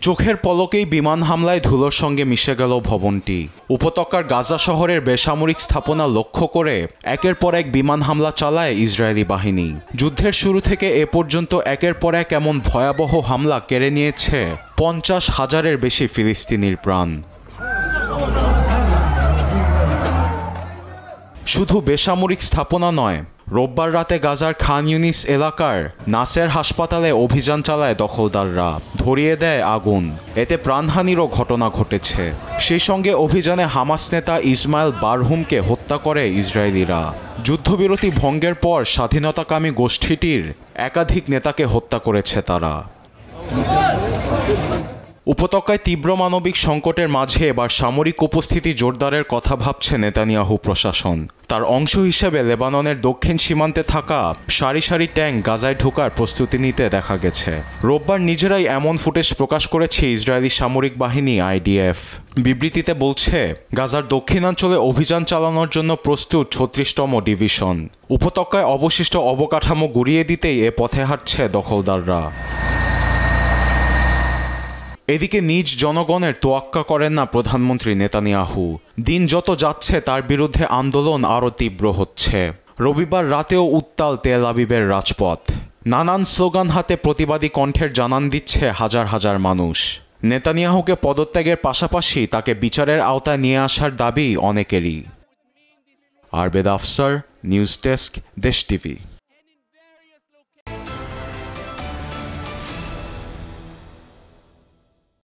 চোখের পলকেই বিমান হামলায় ধুলোর সঙ্গে মিশে গেল ভবনটি। উপত্যকার গাজা শহরের বেসামরিক স্থাপনা লক্ষ্য করে একের পর এক বিমান হামলা চালায় ইসরায়েলি বাহিনী। যুদ্ধের শুরু থেকে এ পর্যন্ত একের পর এক এমন ভয়াবহ হামলা কেড়ে নিয়েছে 50,000-এর বেশি ফিলিস্তিনির প্রাণ। শুধু বেসামরিক স্থাপনা নয়, রোববার রাতে গাজার খান ইউনিস এলাকার নাসের হাসপাতালে অভিযান চালায় দখলদাররা, ধরিয়ে দেয় আগুন। এতে প্রাণহানিরও ঘটনা ঘটেছে। সেই সঙ্গে অভিযানে হামাস নেতা ইসমাইল বারহুমকে হত্যা করে ইসরায়েলিরা। যুদ্ধবিরতি ভঙ্গের পর স্বাধীনতাকামী গোষ্ঠীটির একাধিক নেতাকে হত্যা করেছে তারা। উপত্যকায় তীব্র মানবিক সংকটের মাঝে এবার সামরিক উপস্থিতি জোরদারের কথা ভাবছে নেতানিয়াহু প্রশাসন। তার অংশ হিসেবে লেবাননের দক্ষিণ সীমান্তে থাকা সারি সারি ট্যাঙ্ক গাজায় ঢোকার প্রস্তুতি নিতে দেখা গেছে। রোববার নিজেরাই এমন ফুটেজ প্রকাশ করেছে ইসরায়েলি সামরিক বাহিনী IDF। বিবৃতিতে বলছে, গাজার দক্ষিণাঞ্চলে অভিযান চালানোর জন্য প্রস্তুত 36তম ডিভিশন। উপত্যকায় অবশিষ্ট অবকাঠামো গুঁড়িয়ে দিতেই এ পথে হাঁটছে দখলদাররা। এদিকে নিজ জনগণের তোয়াক্কা করেন না প্রধানমন্ত্রী নেতানিয়াহু। দিন যত যাচ্ছে তার বিরুদ্ধে আন্দোলন আরও তীব্র হচ্ছে। রবিবার রাতেও উত্তাল তেল আবিবের রাজপথ। নানান স্লোগান হাতে প্রতিবাদী কণ্ঠের জানান দিচ্ছে হাজার হাজার মানুষ। নেতানিয়াহুকে পদত্যাগের পাশাপাশি তাকে বিচারের আওতায় নিয়ে আসার দাবি অনেকেরই। আরবেদ আফসার, নিউজ ডেস্ক, দেশ টিভি।